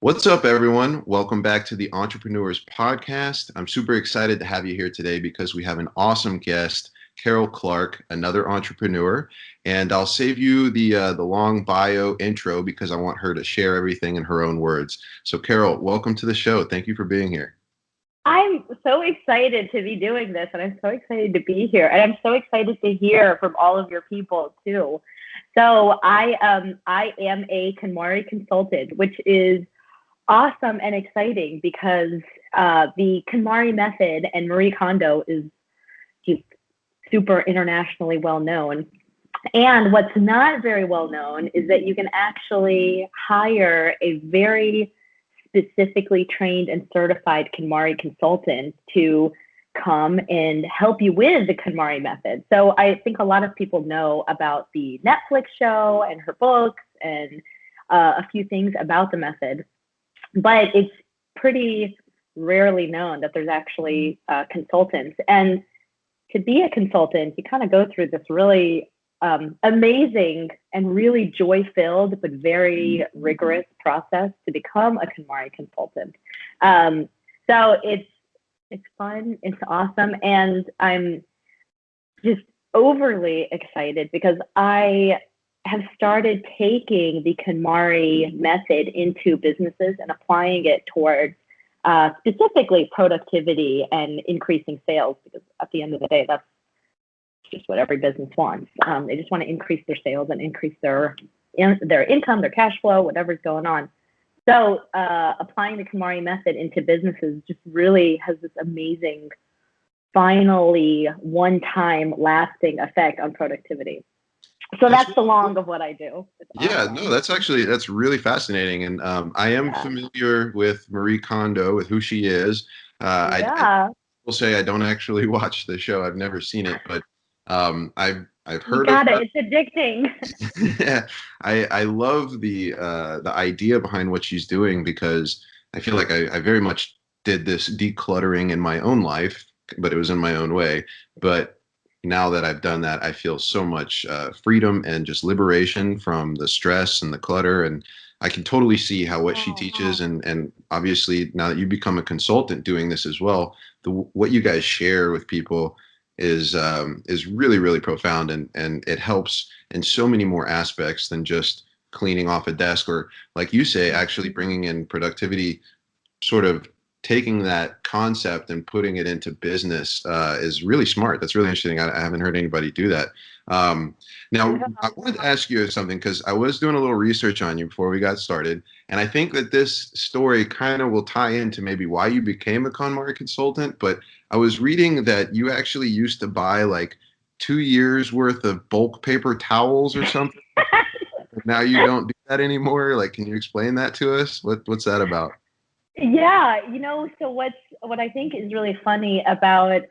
What's up, everyone? Welcome back to the Entrepreneurs Podcast. I'm super excited to have you here today because we have an awesome guest, Carol Clark, another entrepreneur. And I'll save you the long bio intro because I want her to share everything in her own words. So, Carol, welcome to the show. Thank you for being here. I'm so excited to be doing this, and I'm so excited to be here, and I'm so excited to hear from all of your people too. So I am a KonMari consultant, which is awesome and exciting because the KonMari method and Marie Kondo is just super internationally well known. And what's not very well known is that you can actually hire a very specifically trained and certified KonMari consultant to come and help you with the KonMari method. So I think a lot of people know about the Netflix show and her books and a few things about the method, but it's pretty rarely known that there's actually consultants. And to be a consultant, you kind of go through this really amazing and really joy-filled but very rigorous process to become a KonMari consultant. So it's fun, it's awesome, and I'm just overly excited because I have started taking the KonMari method into businesses and applying it towards specifically productivity and increasing sales, because at the end of the day, that's just what every business wants. They just want to increase their sales and increase their income, their cash flow, whatever's going on. So applying the KonMari method into businesses just really has this amazing, finally, one-time lasting effect on productivity. So That's that's really the long cool. of what I do. It's Yeah, no, awesome. that's really fascinating, and I am Yeah. familiar with Marie Kondo, with who she is. I Yeah. will say I don't actually watch the show. I've never seen it, but I've You heard of got her. it. It's addicting. Yeah, I love the idea behind what she's doing because I feel like I very much did this decluttering in my own life, but it was in my own way. But now that I've done that, I feel so much freedom and just liberation from the stress and the clutter. And I can totally see how what she Oh, teaches, and obviously now that you become a consultant doing this as well, what you guys share with people is really really profound, and it helps in so many more aspects than just cleaning off a desk, or like you say, actually bringing in productivity, sort of taking that concept and putting it into business is really smart. That's really interesting. I haven't heard anybody do that. Um, Now, yeah. I wanted to ask you something because I was doing a little research on you before we got started, and I think that this story kind of will tie into maybe why you became a KonMari consultant. But I was reading that you actually used to buy like 2 years worth of bulk paper towels or something. Now you don't do that anymore. Like, can you explain that to us? What's that about? Yeah, so what I think is really funny about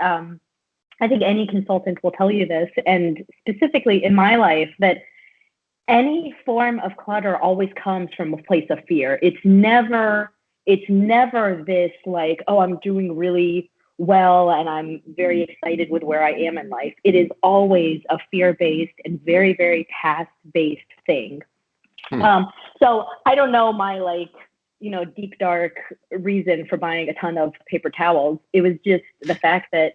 I think any consultant will tell you this, and specifically in my life, that any form of clutter always comes from a place of fear. It's never this like, oh, I'm doing really well and I'm very excited with where I am in life. It is always a fear-based and very, very task-based thing. Hmm. Um, so I don't know my like, deep dark reason for buying a ton of paper towels. It was just the fact that,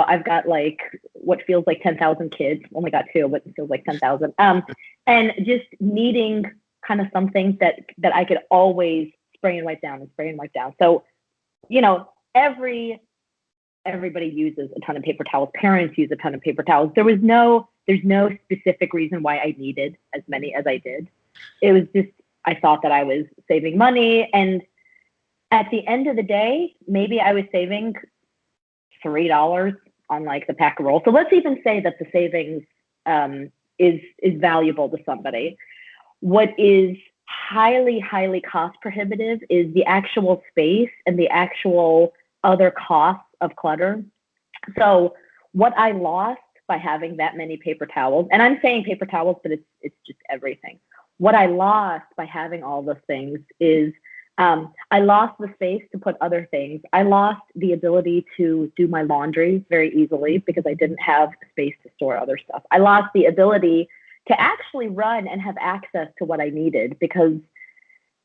I've got like what feels like 10,000 kids. Only got two, but it feels like 10,000. And just needing kind of something that I could always spray and wipe down and spray and wipe down. So, you know, everybody uses a ton of paper towels. Parents use a ton of paper towels. There's no specific reason why I needed as many as I did. It was just I thought that I was saving money, and at the end of the day, maybe I was saving $3 on like the pack of rolls. So let's even say that the savings is valuable to somebody. What is highly, highly cost prohibitive is the actual space and the actual other costs of clutter. So what I lost by having that many paper towels, and I'm saying paper towels, but it's just everything. What I lost by having all those things is I lost the space to put other things. I lost the ability to do my laundry very easily because I didn't have space to store other stuff. I lost the ability to actually run and have access to what I needed because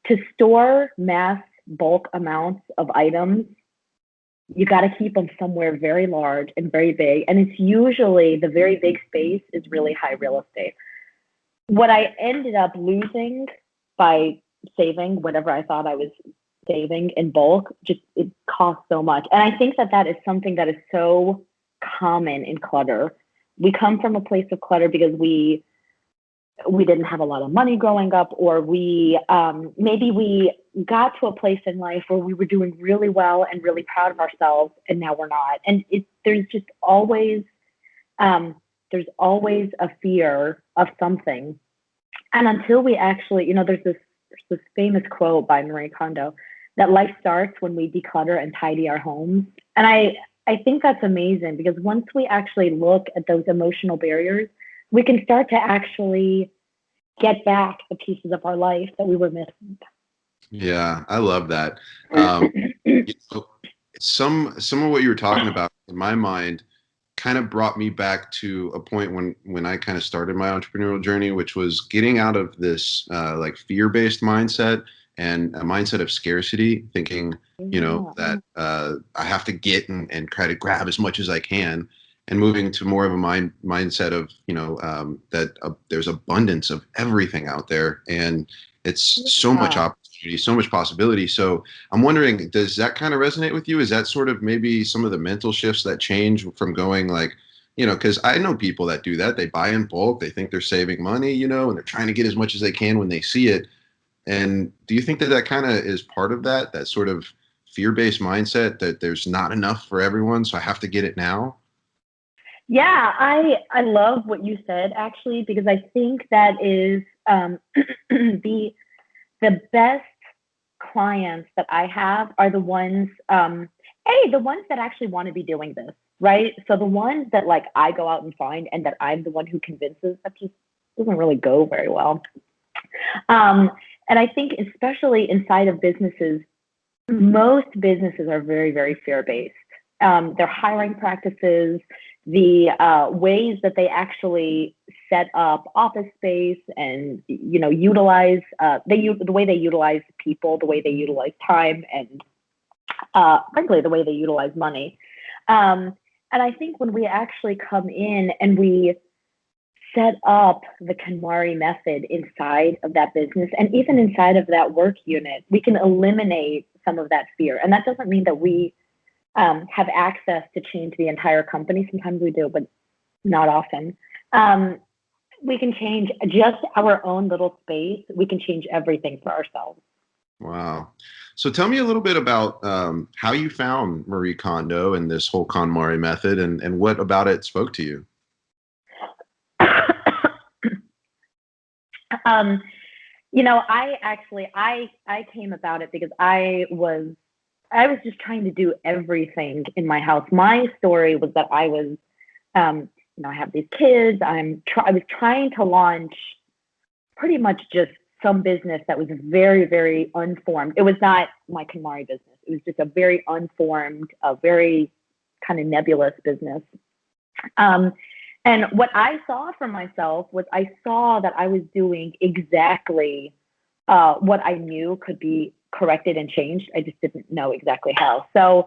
to store mass bulk amounts of items, you got to keep them somewhere very large and very big. And it's usually the very big space is really high real estate. What I ended up losing by saving whatever I thought I was saving in bulk, just it costs so much. And I think that that is something that is so common in clutter. We come from a place of clutter because we didn't have a lot of money growing up, or we maybe we got to a place in life where we were doing really well and really proud of ourselves, and now we're not. And there's just always a fear of something. And until we actually, there's this famous quote by Marie Kondo that life starts when we declutter and tidy our homes. And I think that's amazing, because once we actually look at those emotional barriers, we can start to actually get back the pieces of our life that we were missing. Yeah, I love that. Um, some of what you were talking about in my mind kind of brought me back to a point when I kind of started my entrepreneurial journey, which was getting out of this like fear-based mindset and a mindset of scarcity, thinking, that I have to get and try to grab as much as I can, and moving to more of a mindset of, that there's abundance of everything out there, and it's so much opportunity, so much possibility. So I'm wondering, does that kind of resonate with you? Is that sort of maybe some of the mental shifts that change from going like, because I know people that do that. They buy in bulk. They think they're saving money, and they're trying to get as much as they can when they see it. And do you think that that kind of is part of that sort of fear-based mindset that there's not enough for everyone, so I have to get it now? Yeah, I love what you said, actually, because I think that is the best clients that I have are the ones, the ones that actually want to be doing this, right? So the ones that like I go out and find, and that I'm the one who convinces, that just doesn't really go very well. And I think especially inside of businesses, most businesses are very, very fear-based. Their hiring practices, the ways that they actually set up office space, and utilize the way they utilize people, the way they utilize time, and frankly the way they utilize money. And I think when we actually come in and we set up the KonMari method inside of that business, and even inside of that work unit, we can eliminate some of that fear. And that doesn't mean that we have access to change the entire company. Sometimes we do, but not often. We can change just our own little space. We can change everything for ourselves. Wow. So tell me a little bit about how you found Marie Kondo and this whole KonMari method, and what about it spoke to you? I came about it because I was just trying to do everything in my house. My story was that I was, I have these kids. I was trying to launch pretty much just some business that was very, very unformed. It was not my KonMari business. It was just a very unformed, a very kind of nebulous business. And what I saw for myself was, I saw that I was doing exactly what I knew could be corrected and changed. I just didn't know exactly how. So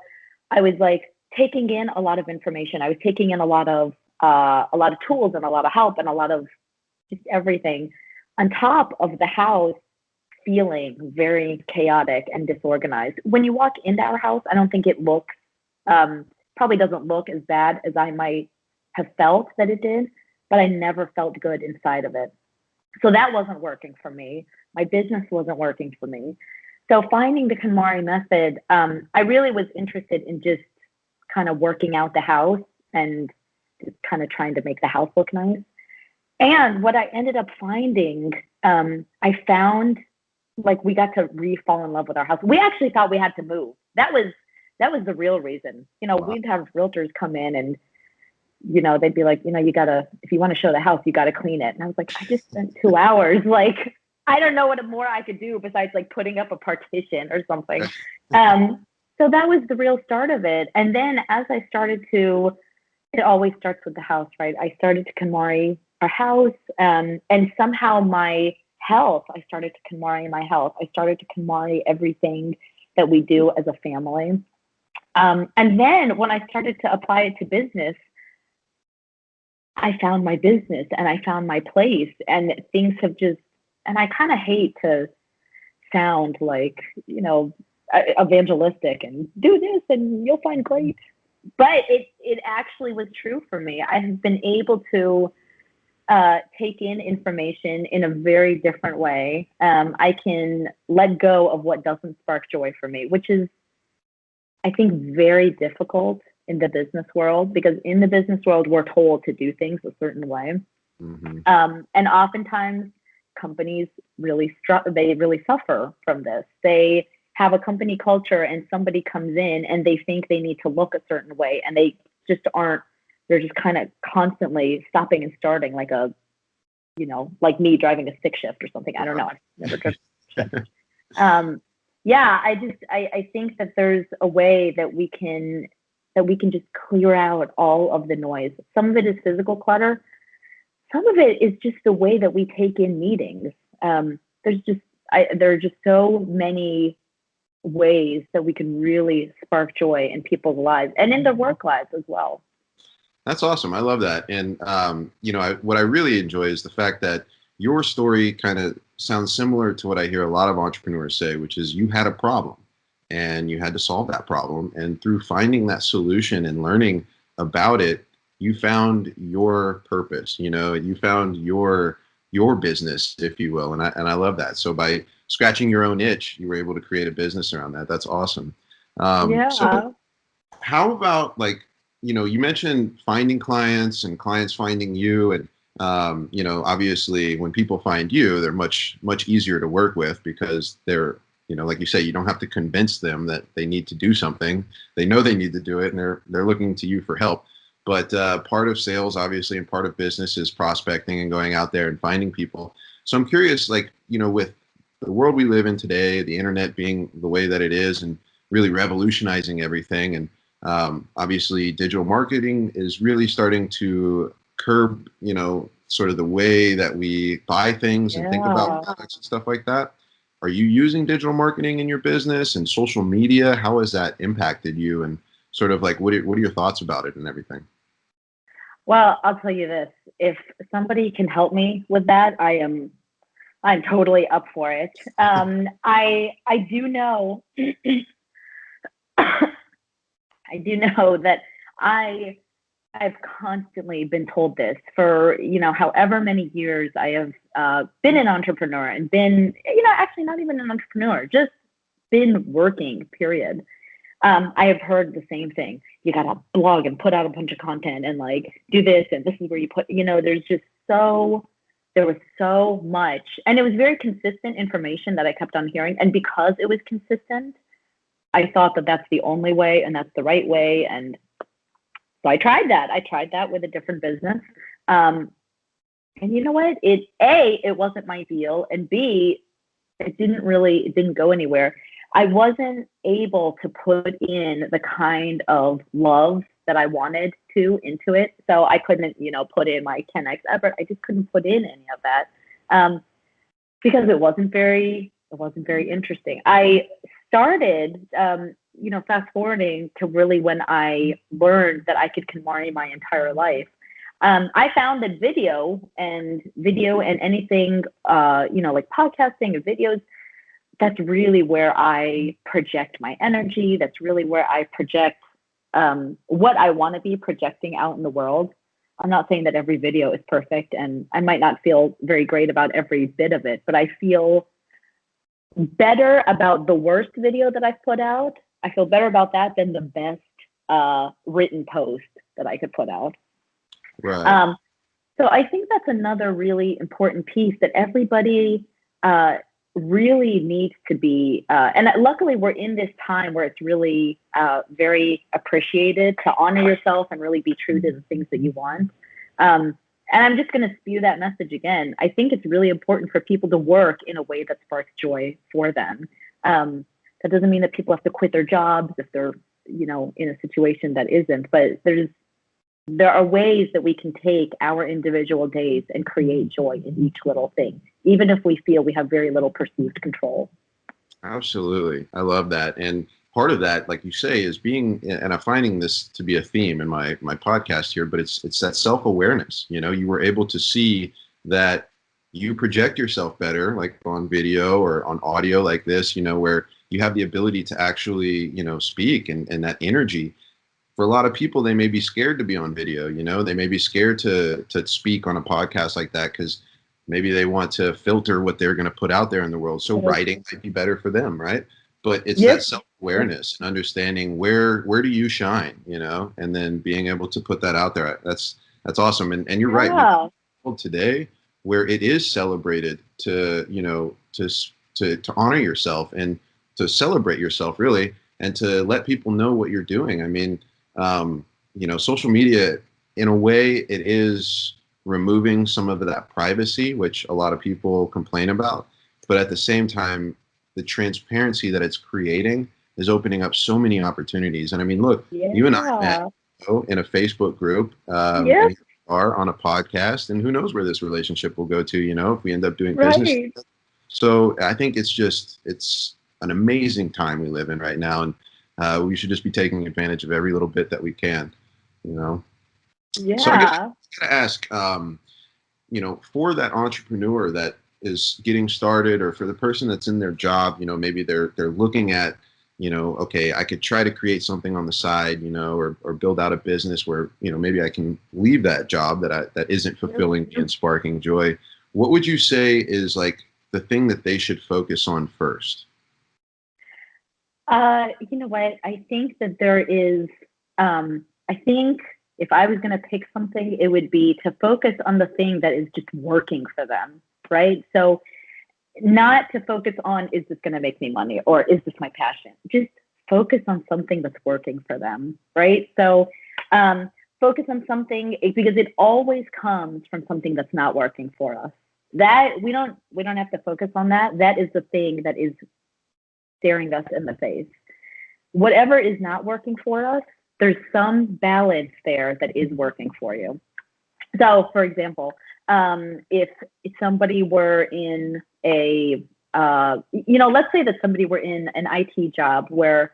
I was like taking in a lot of information. I was taking in a lot of tools and a lot of help and a lot of just everything, on top of the house feeling very chaotic and disorganized. When you walk into our house, I don't think it looks, probably doesn't look as bad as I might have felt that it did, but I never felt good inside of it. So that wasn't working for me. My business wasn't working for me. So finding the KonMari method, I really was interested in just kind of working out the house and just kind of trying to make the house look nice. And what I ended up finding, I found, like, we got to fall in love with our house. We actually thought we had to move. That was the real reason. Wow. We'd have realtors come in and, they'd be like, you gotta, if you want to show the house, you gotta clean it. And I was like, I just spent 2 hours. Like, I don't know what more I could do besides like putting up a partition or something. So that was the real start of it. And then as I started to, it always starts with the house, right? I started to KonMari our house, and somehow my health. I started to KonMari my health. I started to KonMari everything that we do as a family. And then when I started to apply it to business, I found my business and I found my place, and things have just, and I kind of hate to sound like, evangelistic and do this and you'll find great. But it actually was true for me. I have been able to take in information in a very different way. I can let go of what doesn't spark joy for me, which is, I think, very difficult in the business world, because in the business world, we're told to do things a certain way. Mm-hmm. And oftentimes companies really suffer from this. They have a company culture and somebody comes in and they think they need to look a certain way, and they just aren't. They're just kind of constantly stopping and starting, like like me driving a stick shift or something. I don't know. I've never driven a stick shift. Yeah, I think that there's a way that we can just clear out all of the noise. Some of it is physical clutter. Some of it is just the way that we take in meetings. There are just so many ways that we can really spark joy in people's lives and in their work lives as well. That's awesome. I love that. And, what I really enjoy is the fact that your story kind of sounds similar to what I hear a lot of entrepreneurs say, which is you had a problem and you had to solve that problem. And through finding that solution and learning about it, you found your purpose, you found your business, if you will. And I love that. So by scratching your own itch, you were able to create a business around that. That's awesome. So how about, you mentioned finding clients and clients finding you, and obviously when people find you, they're much, much easier to work with because they're, like you say, you don't have to convince them that they need to do something. They know they need to do it, and they're looking to you for help. But part of sales, obviously, and part of business is prospecting and going out there and finding people. So I'm curious, with the world we live in today, the internet being the way that it is and really revolutionizing everything, and obviously digital marketing is really starting to curb, sort of the way that we buy things and think about products and stuff like that. Are you using digital marketing in your business and social media? How has that impacted you, and sort of what are your thoughts about it and everything? Well, I'll tell you this. If somebody can help me with that, I'm totally up for it. I do know I do know that I've constantly been told this for, however many years I have been an entrepreneur and been, actually not even an entrepreneur, just been working, period. I have heard the same thing. You got to blog and put out a bunch of content and do this, and this is where you put, there was so much, and it was very consistent information that I kept on hearing. And because it was consistent, I thought that that's the only way and that's the right way. And so I tried that. I tried that with a different business. And you know what? it wasn't my deal. And B, it didn't go anywhere. I wasn't able to put in the kind of love that I wanted to into it. So I couldn't, put in my 10x effort. I just couldn't put in any of that because it wasn't very interesting. I started, fast forwarding to really when I learned that I could KonMari my entire life. I found that video and anything, like podcasting and videos, that's really where I project my energy. That's really where I project what I want to be projecting out in the world. I'm not saying that every video is perfect, and I might not feel very great about every bit of it, but I feel better about the worst video that I've put out. I feel better about that than the best written post that I could put out. Right. So I think that's another really important piece that everybody really needs to be, and luckily we're in this time where it's really very appreciated to honor yourself and really be true to the things that you want. And I'm just going to spew that message again. I think it's really important for people to work in a way that sparks joy for them. That doesn't mean that people have to quit their jobs if they're, in a situation that isn't, but there's there are ways that we can take our individual days and create joy in each little thing, even if we feel we have very little perceived control. Absolutely. I love that. And part of that, like you say, is being, and I'm finding this to be a theme in my podcast here, but it's that self-awareness. You know, you were able to see that you project yourself better, like on video or on audio like this, you know, where you have the ability to actually, you know, speak, and that energy. For a lot of people, they may be scared to be on video, you know, they may be scared to speak on a podcast like that because maybe they want to filter what they're going to put out there in the world. So writing might be better for them, right? But it's that self-awareness and understanding where do you shine, you know, and then being able to put that out there. That's awesome. And you're right. Today, where it is celebrated to, you know, to honor yourself and to celebrate yourself, really, and to let people know what you're doing. I mean, you know, social media, in a way, it is removing some of that privacy, which a lot of people complain about. But at the same time, the transparency that it's creating is opening up so many opportunities. And I mean, look, you and I met, you know, in a Facebook group, and you are on a podcast, and who knows where this relationship will go to, you know, if we end up doing business. So I think it's an amazing time we live in right now. And we should just be taking advantage of every little bit that we can, you know? Yeah. So I gotta ask, you know, for that entrepreneur that is getting started, or for the person that's in their job, you know, maybe they're looking at, you know, okay, I could try to create something on the side, you know, or build out a business where, you know, maybe I can leave that job that isn't fulfilling me and sparking joy. What would you say is like the thing that they should focus on first? You know what? I think that there is, I think if I was going to pick something, it would be to focus on the thing that is just working for them, right? So not to focus on, is this going to make me money, or is this my passion? Just focus on something that's working for them, right? So focus on something, because it always comes from something that's not working for us. That we don't have to focus on that. That is the thing that is staring us in the face. Whatever is not working for us, there's some balance there that is working for you. So, for example, if somebody were in a, you know, let's say that somebody were in an IT job where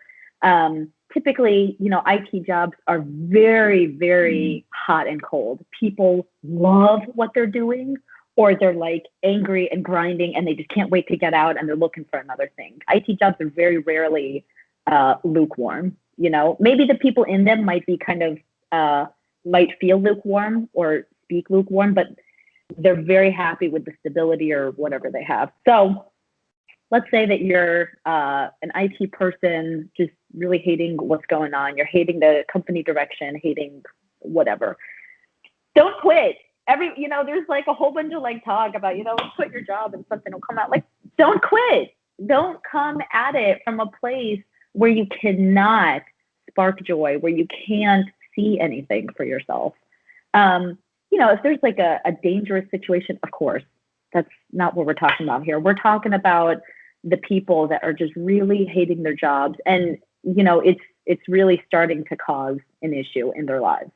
typically, you know, IT jobs are very, very hot and cold. People love what they're doing, or they're like angry and grinding and they just can't wait to get out and they're looking for another thing. IT jobs are very rarely lukewarm. You know, maybe the people in them might be kind of might feel lukewarm or speak lukewarm, but they're very happy with the stability or whatever they have. So let's say that you're an IT person just really hating what's going on. You're hating the company direction, hating whatever. Don't quit. You know, there's like a whole bunch of like talk about, you know, quit your job and something will come out. Like, don't quit. Don't come at it from a place where you cannot spark joy, where you can't see anything for yourself. You know, if there's like a dangerous situation, of course, that's not what we're talking about here. We're talking about the people that are just really hating their jobs. And, you know, it's really starting to cause an issue in their lives.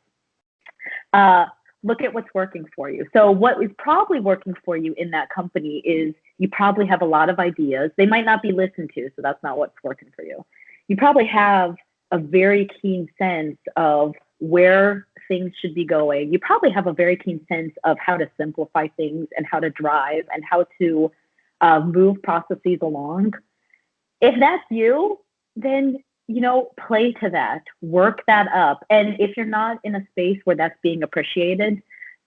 Look at what's working for you. So what is probably working for you in that company is you probably have a lot of ideas. They might not be listened to, so that's not what's working for you. You probably have a very keen sense of where things should be going. You probably have a very keen sense of how to simplify things and how to drive and how to move processes along. If that's you, then, you know, play to that, work that up. And if you're not in a space where that's being appreciated,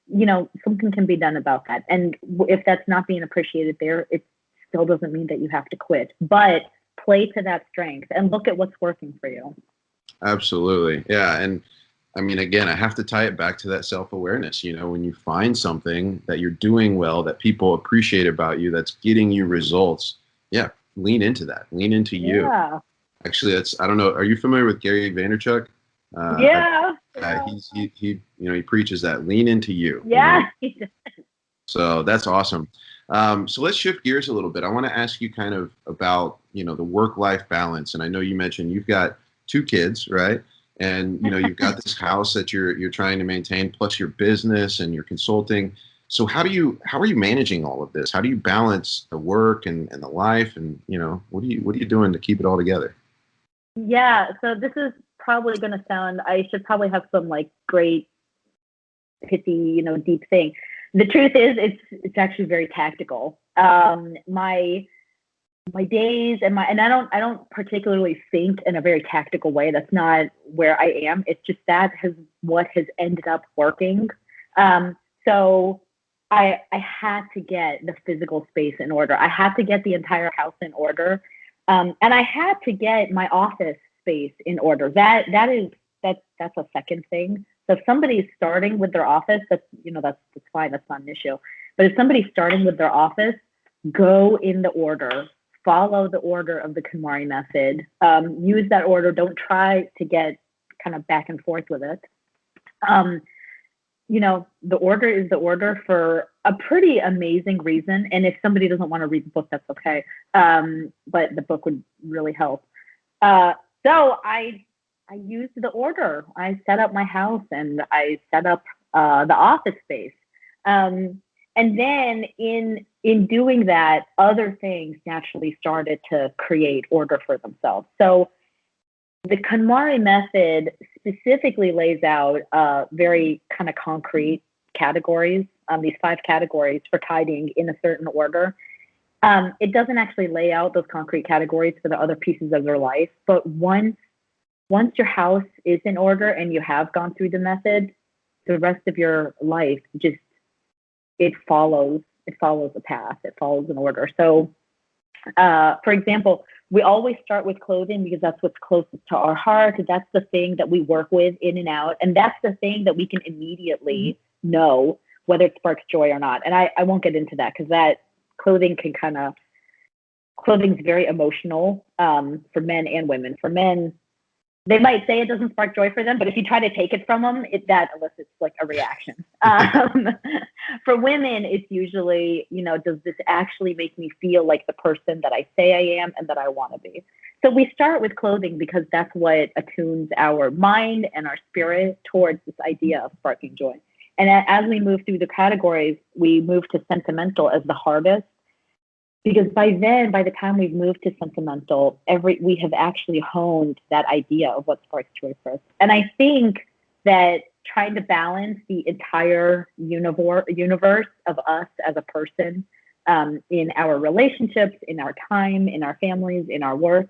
you know, something can be done about that. And if that's not being appreciated there, it still doesn't mean that you have to quit, but play to that strength and look at what's working for you. Absolutely. Yeah. And I mean, again, I have to tie it back to that self-awareness. You know, when you find something that you're doing well, that people appreciate about you, that's getting you results, yeah, lean into that. Lean into you. Yeah. Actually, I don't know. Are you familiar with Gary Vaynerchuk? Yeah. He you know, he preaches that lean into you. Yeah. You know? So that's awesome. So let's shift gears a little bit. I want to ask you kind of about, you know, the work-life balance. And I know you mentioned you've got 2 kids, right? and you've got this house that you're trying to maintain, plus your business and your consulting. So how are you managing all of this? How do you balance the work and the life, and what are you doing to keep it all together? Yeah, so this is probably going to sound, I should probably have some like great pithy, deep thing. The truth is, it's actually very tactical. My days and I don't particularly think in a very tactical way. That's not where I am. It's just what has ended up working. So I had to get the physical space in order. I had to get the entire house in order, and I had to get my office space in order. That's a second thing. So if somebody's starting with their office, that's fine. That's not an issue. But if somebody's starting with their office, go in the order. Follow the order of the KonMari method. Use that order. Don't try to get kind of back and forth with it. The order is the order for a pretty amazing reason. And if somebody doesn't want to read the book, that's okay. But the book would really help. So I used the order. I set up my house and I set up the office space. And then in doing that, other things naturally started to create order for themselves. So the KonMari method specifically lays out very kind of concrete categories, these 5 categories for tidying in a certain order. It doesn't actually lay out those concrete categories for the other pieces of their life, but once your house is in order and you have gone through the method, the rest of your life just it follows a path, it follows an order. So for example, we always start with clothing because that's what's closest to our heart. That's the thing that we work with in and out. And that's the thing that we can immediately know whether it sparks joy or not. And I won't get into that because that clothing's very emotional for men and women. For men, they might say it doesn't spark joy for them, but if you try to take it from them, that elicits like a reaction. For women, it's usually, does this actually make me feel like the person that I say I am and that I want to be? So we start with clothing because that's what attunes our mind and our spirit towards this idea of sparking joy. And as we move through the categories, we move to sentimental as the hardest. Because by the time we've moved to sentimental, we have actually honed that idea of what sparks joy for us. And I think that trying to balance the entire universe of us as a person, in our relationships, in our time, in our families, in our work,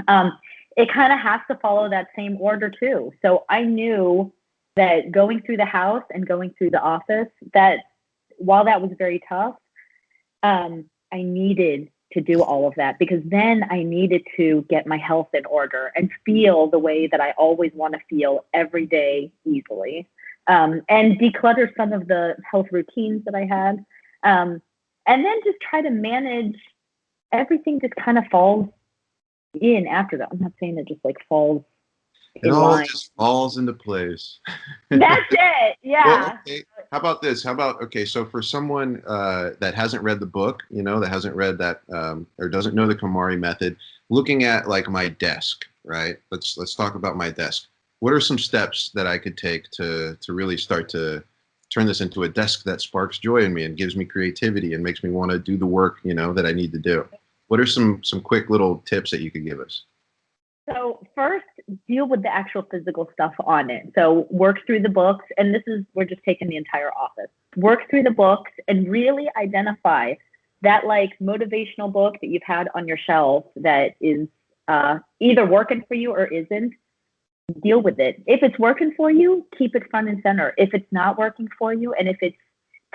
it kind of has to follow that same order too. So I knew that going through the house and going through the office, that while that was very tough, I needed to do all of that because then I needed to get my health in order and feel the way that I always want to feel every day easily, and declutter some of the health routines that I had, and then just try to manage everything. Just kind of falls in after that. I'm not saying it just like falls It in all line. just falls into place. That's it. Yeah. Well, okay. How about this? Okay, so for someone that hasn't read the book, that hasn't read that or doesn't know the KonMari method, looking at like my desk, right? Let's talk about my desk. What are some steps that I could take to really start to turn this into a desk that sparks joy in me and gives me creativity and makes me want to do the work, that I need to do? What are some quick little tips that you could give us? So first, deal with the actual physical stuff on it. So work through the books, and we're just taking the entire office. Work through the books and really identify that like motivational book that you've had on your shelf that is either working for you or isn't. Deal with it. If it's working for you, keep it front and center. If it's not working for you, and if it's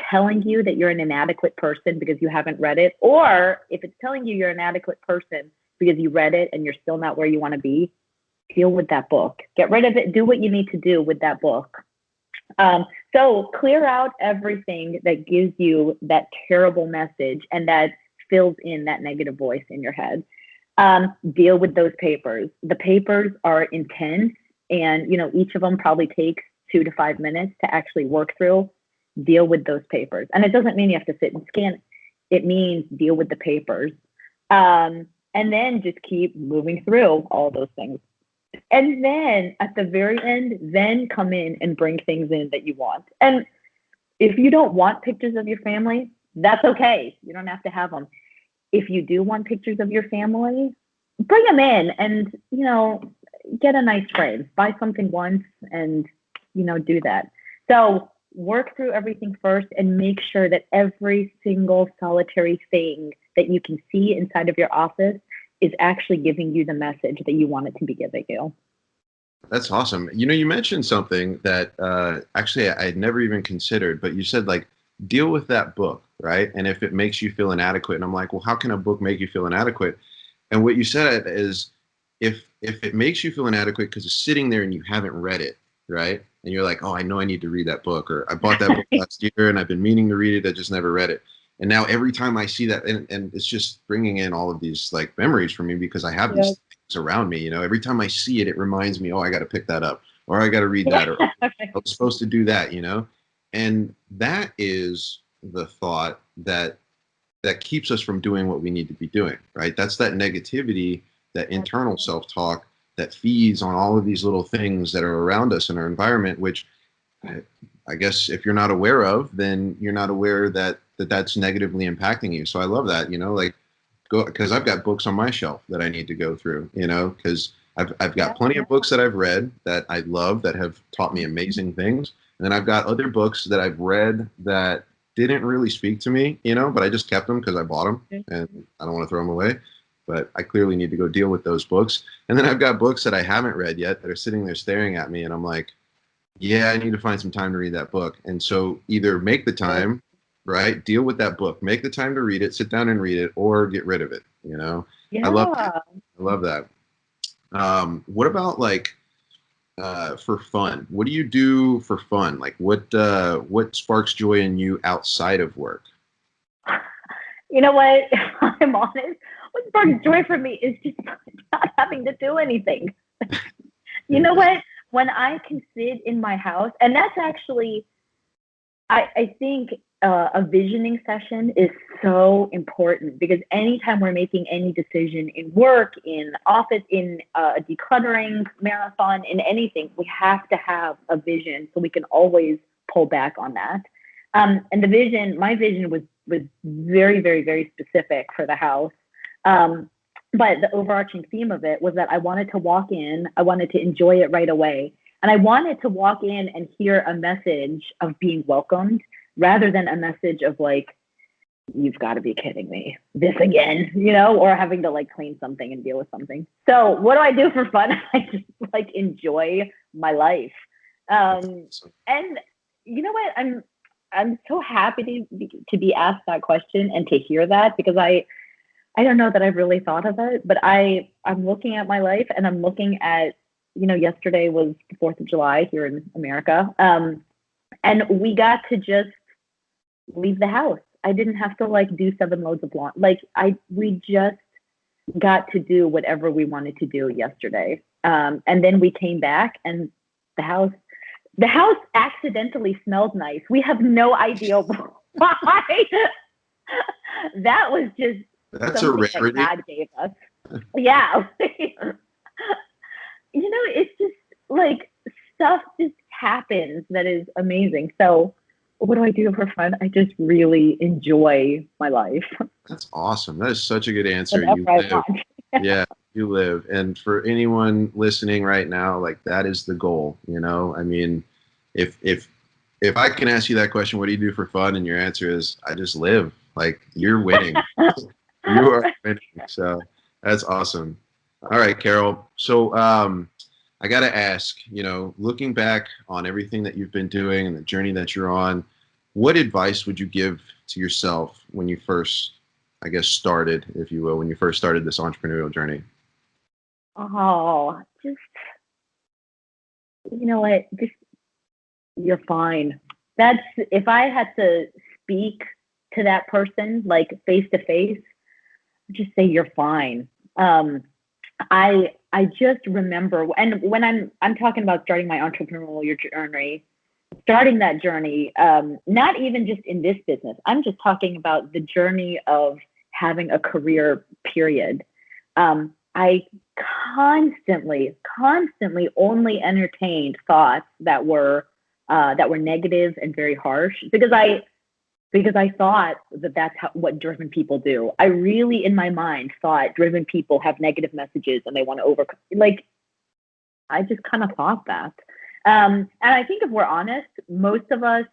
telling you that you're an inadequate person because you haven't read it, or if it's telling you you're an inadequate person because you read it and you're still not where you want to be, deal with that book. Get rid of it. Do what you need to do with that book. So clear out everything that gives you that terrible message and that fills in that negative voice in your head. Deal with those papers. The papers are intense, and each of them probably takes 2 to 5 minutes to actually work through. Deal with those papers. And it doesn't mean you have to sit and scan it. It means deal with the papers. And then just keep moving through all those things. And then at the very end, then come in and bring things in that you want. And if you don't want pictures of your family, that's okay. You don't have to have them. If you do want pictures of your family, bring them in and, get a nice frame. Buy something once and, do that. So work through everything first and make sure that every single solitary thing that you can see inside of your office is actually giving you the message that you want it to be giving you. That's awesome. You mentioned something that actually I had never even considered, but you said like deal with that book, right? And if it makes you feel inadequate, and I'm like, well, how can a book make you feel inadequate? And what you said is if it makes you feel inadequate because it's sitting there and you haven't read it, right? And you're like, oh, I know I need to read that book, or I bought that book last year and I've been meaning to read it, I just never read it. And now every time I see that, and it's just bringing in all of these like memories for me because I have these things around me. Every time I see it, it reminds me, oh, I got to pick that up, or I got to read that, or I was supposed to do that. And that is the thought that keeps us from doing what we need to be doing, right? That's that negativity, that internal self-talk that feeds on all of these little things that are around us in our environment, which I guess if you're not aware of, then you're not aware that that's negatively impacting you. So I love that, like go, because I've got books on my shelf that I need to go through, because I've got plenty of books that I've read that I love that have taught me amazing things. And then I've got other books that I've read that didn't really speak to me, but I just kept them because I bought them and I don't want to throw them away. But I clearly need to go deal with those books. And then I've got books that I haven't read yet that are sitting there staring at me. And I'm like, yeah, I need to find some time to read that book. And so either make the time, right? Deal with that book, make the time to read it, sit down and read it, or get rid of it. Yeah. I love that. What about like for fun? What do you do for fun? Like what sparks joy in you outside of work? You know what? If I'm honest, what sparks joy for me is just not having to do anything. You know what? When I can sit in my house, and that's actually, I think a visioning session is so important because anytime we're making any decision in work, in office, in a decluttering marathon, in anything, we have to have a vision so we can always pull back on that. And my vision was very, very, very specific for the house. But the overarching theme of it was that I wanted to walk in, I wanted to enjoy it right away. And I wanted to walk in and hear a message of being welcomed rather than a message of like, you've got to be kidding me, this again, or having to like clean something and deal with something. So what do I do for fun? I just like enjoy my life. And you know what? I'm so happy to be asked that question and to hear that because I don't know that I've really thought of it, but I'm looking at my life and I'm looking at, yesterday was the 4th of July here in America. And we got to just leave the house. I didn't have to like do 7 loads of laundry. We just got to do whatever we wanted to do yesterday. And then we came back and the house accidentally smelled nice. We have no idea why. That was just that's a rarity. That God gave us. Yeah. It's just like stuff just happens that is amazing. So what do I do for fun? I just really enjoy my life. That's awesome. That is such a good answer. Yeah, you live. And for anyone listening right now, like that is the goal, I mean, if I can ask you that question, what do you do for fun? And your answer is, I just live. Like you're winning. You are winning. So that's awesome. All right, Carol. So I got to ask, looking back on everything that you've been doing and the journey that you're on, what advice would you give to yourself when you first, I guess, started, if you will, when you first started this entrepreneurial journey? Oh, just, you know what? Just, you're fine. That's, if I had to speak to that person, like face to face, just say you're fine. I just remember, and when I'm talking about starting my entrepreneurial journey, starting that journey, not even just in this business, I'm just talking about the journey of having a career, period. I constantly only entertained thoughts that were negative and very harsh because I thought that that's what driven people do. I really, in my mind, thought driven people have negative messages and they want to overcome. Like, I just kind of thought that. And I think if we're honest, most of us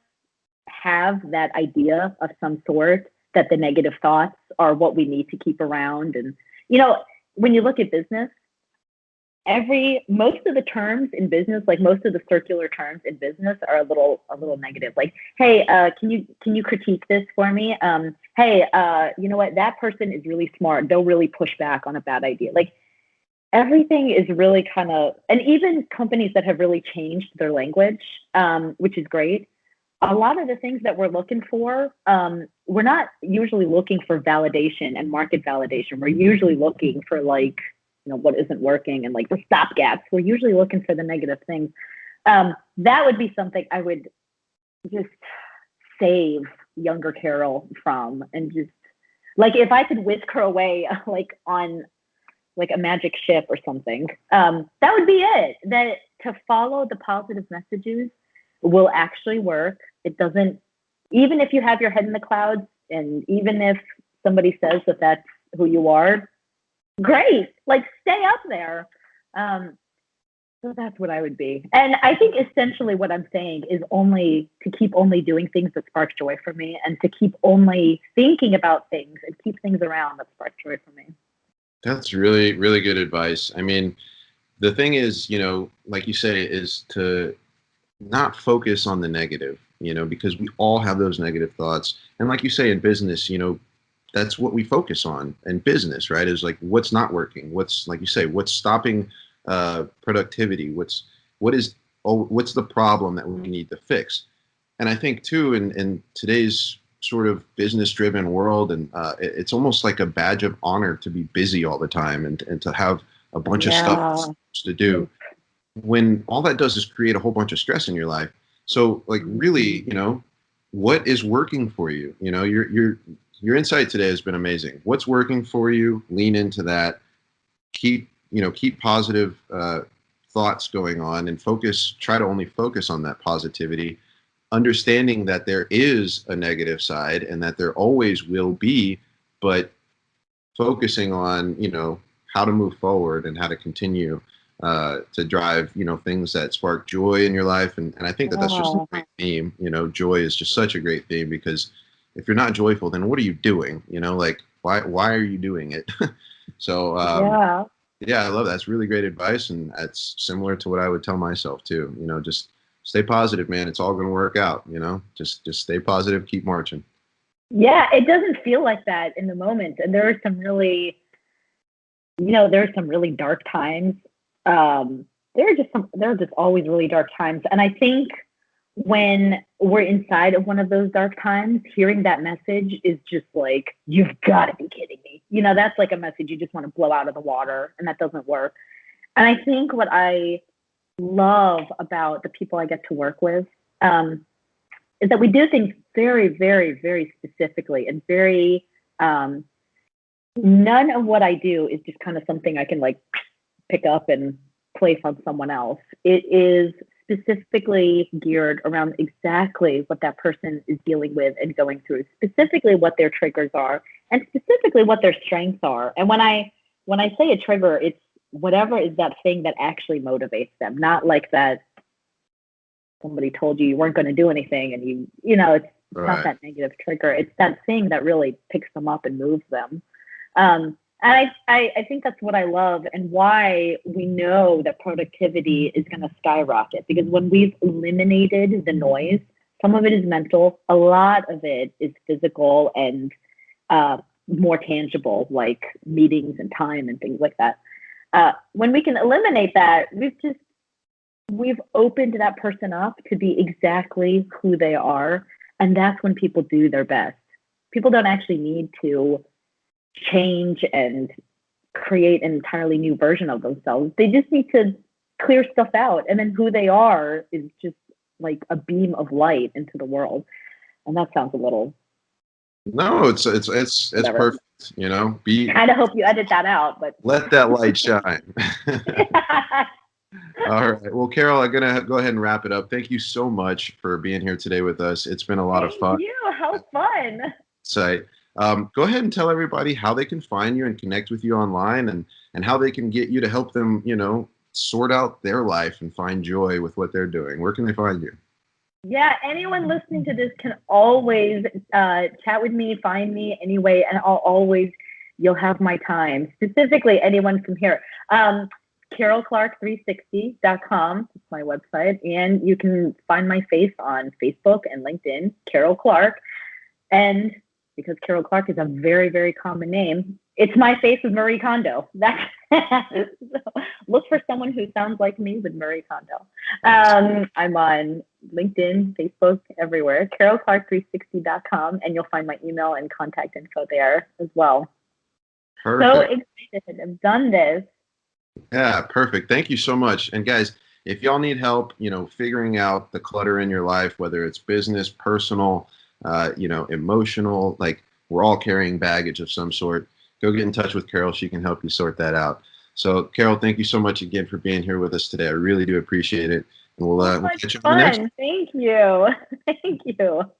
have that idea of some sort that the negative thoughts are what we need to keep around. And, when you look at business, most of the terms in business, like most of the circular terms in business, are a little negative. Like, hey, can you critique this for me? Hey, you know what? That person is really smart. They'll really push back on a bad idea. Like, everything is really kind of, and even companies that have really changed their language, which is great. A lot of the things that we're looking for, we're not usually looking for validation and market validation. We're usually looking for what isn't working and like the stopgaps. We're usually looking for the negative things. That would be something I would just save younger Carol from, and just like if I could whisk her away like on like a magic ship or something, that would be it. That to follow the positive messages will actually work. It doesn't, even if you have your head in the clouds, and even if somebody says that that's who you are, great, like stay up there. So that's what I would be. And I think essentially what I'm saying is only to keep only doing things that spark joy for me, and to keep only thinking about things and keep things around that spark joy for me. That's really, really good advice. I mean, the thing is, like you say, is to not focus on the negative, because we all have those negative thoughts. And like you say, in business, that's what we focus on in business, right? Is like what's not working, what's, like you say, what's stopping productivity, what's the problem that we need to fix. And I think too, in today's sort of business driven world, and it's almost like a badge of honor to be busy all the time, and to have a bunch of stuff to do, when all that does is create a whole bunch of stress in your life. So like really, what is working for you? Your insight today has been amazing. What's working for you? Lean into that. Keep positive thoughts going on, and try to only focus on that positivity, understanding that there is a negative side and that there always will be, but focusing on, how to move forward and how to continue to drive, things that spark joy in your life. And I think that's just a great theme. Joy is just such a great theme, because if you're not joyful, then what are you doing? Like, why are you doing it? So, yeah, I love that. That's really great advice. And that's similar to what I would tell myself too. Just stay positive, man. It's all going to work out, just stay positive, keep marching. Yeah. It doesn't feel like that in the moment. And there are some really, dark times. There are just always really dark times. And I think when we're inside of one of those dark times, hearing that message is just like, you've got to be kidding me. That's like a message you just want to blow out of the water, and that doesn't work. And I think what I love about the people I get to work with is that we do things very, very, very specifically, and very, none of what I do is just kind of something I can like pick up and place on someone else. It is specifically geared around exactly what that person is dealing with and going through, specifically what their triggers are, and specifically what their strengths are. And when I say a trigger, it's whatever is that thing that actually motivates them, not like that somebody told you weren't going to do anything and it's not that negative trigger. It's that thing that really picks them up and moves them. And I think that's what I love, and why we know that productivity is going to skyrocket, because when we've eliminated the noise, some of it is mental, a lot of it is physical and more tangible, like meetings and time and things like that. When we can eliminate that, we've opened that person up to be exactly who they are. And that's when people do their best. People don't actually need to change and create an entirely new version of themselves. They just need to clear stuff out. And then who they are is just like a beam of light into the world. And that sounds a little... No, it's perfect. You know, I kind of hope you edit that out, but let that light shine. All right. Well, Carol, I'm gonna go ahead and wrap it up. Thank you so much for being here today with us. It's been a lot of fun. Thank you. How fun. Site. Go ahead and tell everybody how they can find you and connect with you online, and how they can get you to help them, you know, sort out their life and find joy with what they're doing. Where can they find you? Yeah, anyone listening to this can always chat with me, find me anyway, and you'll have my time. Specifically, anyone from here. CarolClark360.com is my website, and you can find my face on Facebook and LinkedIn, Carol Clark. And because Carol Clark is a very, very common name, it's my face with Marie Kondo. So look for someone who sounds like me with Marie Kondo. I'm on LinkedIn, Facebook, everywhere. CarolClark360.com, and you'll find my email and contact info there as well. Perfect. So excited. I've done this. Yeah, perfect. Thank you so much. And guys, if y'all need help, you know, figuring out the clutter in your life, whether it's business, personal, you know, emotional, like we're all carrying baggage of some sort, go get in touch with Carol. She can help you sort that out. So Carol, thank you so much again for being here with us today. I really do appreciate it. And we'll catch you on the next one. Thank you. Thank you.